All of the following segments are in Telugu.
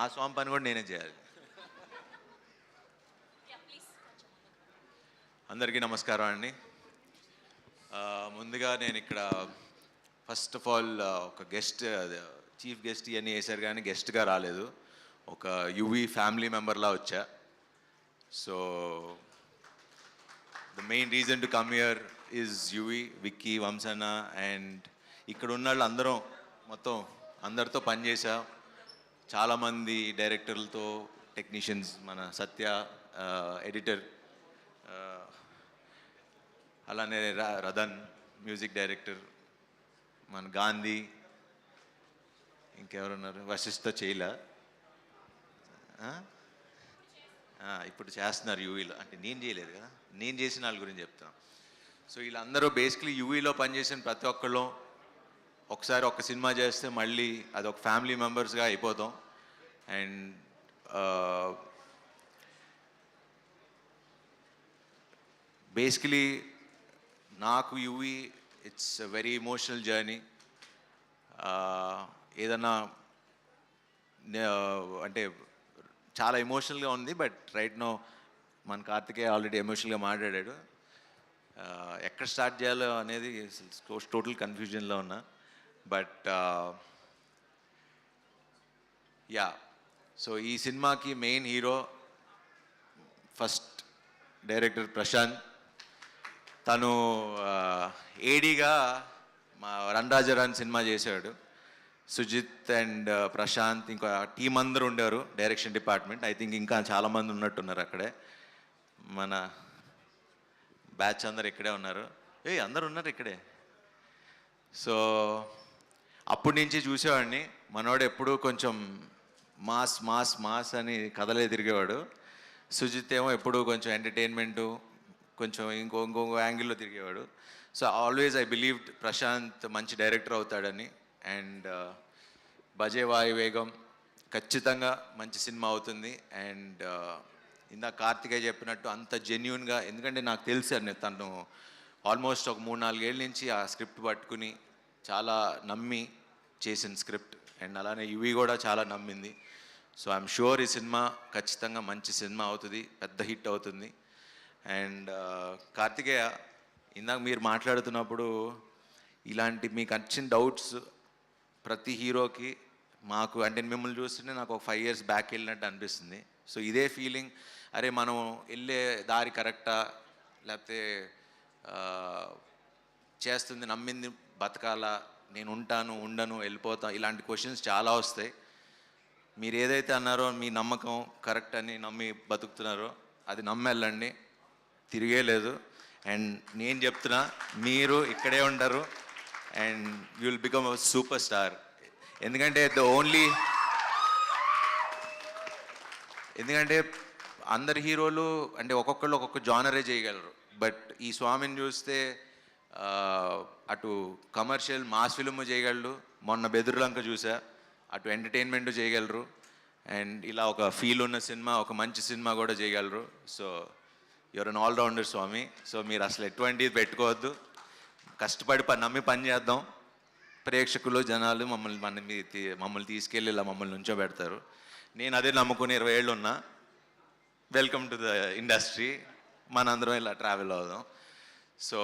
ఆ స్వామి పని కూడా నేనే చేయాలి. అందరికీ నమస్కారం అండి. ముందుగా నేను ఇక్కడ ఫస్ట్ ఆఫ్ ఆల్ ఒక గెస్ట్, చీఫ్ గెస్ట్ ఇవన్నీ వేశారు కానీ గెస్ట్గా రాలేదు. ఒక యువి ఫ్యామిలీ మెంబర్లా వచ్చా. So the main reason to come here is Yuvi, Vicky, వంశన్న అండ్ ఇక్కడ ఉన్న వాళ్ళు అందరం మొత్తం అందరితో పనిచేసా. చాలామంది డైరెక్టర్లతో, టెక్నీషియన్స్, మన సత్య ఎడిటర్, అలానే రదన్ మ్యూజిక్ డైరెక్టర్, మన గాంధీ, ఇంకెవరున్నారు, వశిష్ఠ చేయలా ఇప్పుడు చేస్తున్నారు యూవీలో. అంటే నేను చేయలేదు కదా, నేను చేసిన వాళ్ళ గురించి చెప్తాను. సో వీళ్ళందరూ బేసిక్లీ యూవీలో పనిచేసిన ప్రతి ఒక్కళ్ళు ఒకసారి ఒక సినిమా చేస్తే మళ్ళీ అది ఒక ఫ్యామిలీ మెంబర్స్గా అయిపోతాం. అండ్ బేసికలీ నాకు UV it's a very emotional journey. ఏదన్నా అంటే చాలా ఎమోషనల్గా ఉంది. బట్ రైట్ నో మన కార్తికేయ ఆల్రెడీ ఎమోషనల్గా మాట్లాడాడు. ఎక్కడ స్టార్ట్ చేయాలో అనేది టోటల్ కన్ఫ్యూజన్లో ఉన్నా. బట్ యా, సో ఈ సినిమాకి main hero first director Prashanth. తను ఏడీగా మా రణరాజరాన్ సినిమా చేశాడు. సుజిత్ అండ్ ప్రశాంత్ ఇంకా టీం అందరూ ఉండేవారు డైరెక్షన్ డిపార్ట్మెంట్. ఐ థింక్ ఇంకా చాలామంది ఉన్నట్టున్నారు అక్కడే. మన బ్యాచ్ అందరు ఇక్కడే ఉన్నారు. అందరు ఉన్నారు ఇక్కడే. సో అప్పటి నుంచి చూసేవాడిని. మనోడు ఎప్పుడూ కొంచెం మాస్ మాస్ మాస్ అని కథలే తిరిగేవాడు. సుజిత్ ఏమో ఎప్పుడూ కొంచెం ఎంటర్టైన్మెంటు, కొంచెం ఇంకో యాంగిల్లో తిరిగేవాడు. So always I believed Prashanth మంచి డైరెక్టర్ అవుతాడని. అండ్ భజే వాయువేగం ఖచ్చితంగా మంచి సినిమా అవుతుంది. అండ్ ఇందాక కార్తికేయ చెప్పినట్టు అంత జెన్యున్గా, ఎందుకంటే నాకు తెలుసు తను ఆల్మోస్ట్ ఒక 3-4 ఏళ్ళ నుంచి ఆ స్క్రిప్ట్ పట్టుకుని చాలా నమ్మి చేసిన స్క్రిప్ట్. అండ్ అలానే యువి కూడా చాలా నమ్మింది. సో ఐఎమ్ షూర్ ఈ సినిమా ఖచ్చితంగా మంచి సినిమా అవుతుంది, పెద్ద హిట్ అవుతుంది. అండ్ కార్తికేయ, ఇందాక మీరు మాట్లాడుతున్నప్పుడు ఇలాంటి మీకు వచ్చిన డౌట్స్ ప్రతి హీరోకి, మాకు అంటే మిమ్మల్ని చూస్తుంటే నాకు ఒక 5 years బ్యాక్ వెళ్ళినట్టు అనిపిస్తుంది. సో ఇదే ఫీలింగ్, అరే మనం వెళ్ళే దారి కరెక్టా, లేకపోతే చేస్తుంది నమ్మింది బతకాలా, నేను ఉంటాను ఉండను వెళ్ళిపోతా, ఇలాంటి క్వశ్చన్స్ చాలా వస్తాయి. మీరు ఏదైతే అన్నారో మీ నమ్మకం కరెక్ట్ అని నమ్మి బతుకుతున్నారో అది నమ్మెళ్ళండి, తిరిగే లేదు. అండ్ నేను చెప్తున్నా, మీరు ఇక్కడే ఉంటారు and you will become a super star. ఎందుకంటే ఎందుకంటే అందరు హీరోలు అంటే ఒక్కొక్కళ్ళు ఒక్కొక్క జానరే చేయగలరు. బట్ ఈ స్వామిని చూస్తే అటు కమర్షియల్ మాస్ ఫిల్మ్ చేయగలరు, మొన్న బెదురులంక చూసా, అటు ఎంటర్టైన్మెంట్ చేయగలరు, అండ్ ఇలా ఒక ఫీల్ ఉన్న సినిమా, ఒక మంచి సినిమా కూడా చేయగలరు. So your an allrounder Swami. So మీరు అసలు ఎటువంటిది పెట్టుకోవద్దు, కష్టపడి నమ్మి పని చేద్దాం. ప్రేక్షకులు, జనాలు మమ్మల్ని తీసుకెళ్ళి ఇలా మమ్మల్ని నుంచోబెడతారు. నేను అదే నమ్ముకుని 20 ఏళ్ళు ఉన్నా. Welcome to the industry. మనందరం ఇలా ట్రావెల్ అవుదాం. సో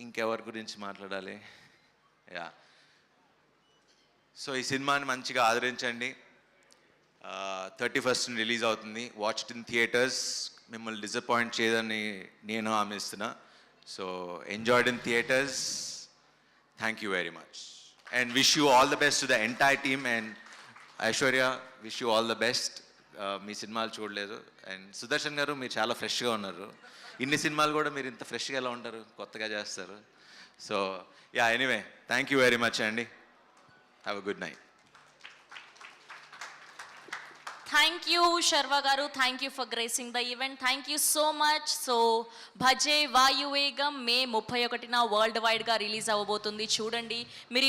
ఇంకెవరి గురించి మాట్లాడాలి? యా, సో ఈ సినిమాని మంచిగా ఆదరించండి. 31st రిలీజ్ అవుతుంది. Watch it in theatres. మిమ్మల్ని డిసప్పాయింట్ చేయదని నేను హామీస్తున్నా. So enjoyed in theatres. Thank you very much and wish you all the best to the entire team. And Aishwarya, wish you all the best. మీ సినిమాలు చూడలేదు. అండ్ సుదర్శన్ గారు, మీరు చాలా ఫ్రెష్గా ఉన్నారు. ఇన్ని సినిమాలు కూడా మీరు ఇంత ఫ్రెష్గా ఎలా ఉంటారు, కొత్తగా చేస్తారు. So yeah, anyway thank you very much అండి. Have a good night. Thank you, Sharva Garu. Thank you for gracing the event. Thank you so much. So, Bhaje Vayuvegam May 31న వరల్డ్ వైడ్గా రిలీజ్ అవ్వబోతుంది. చూడండి. మీరు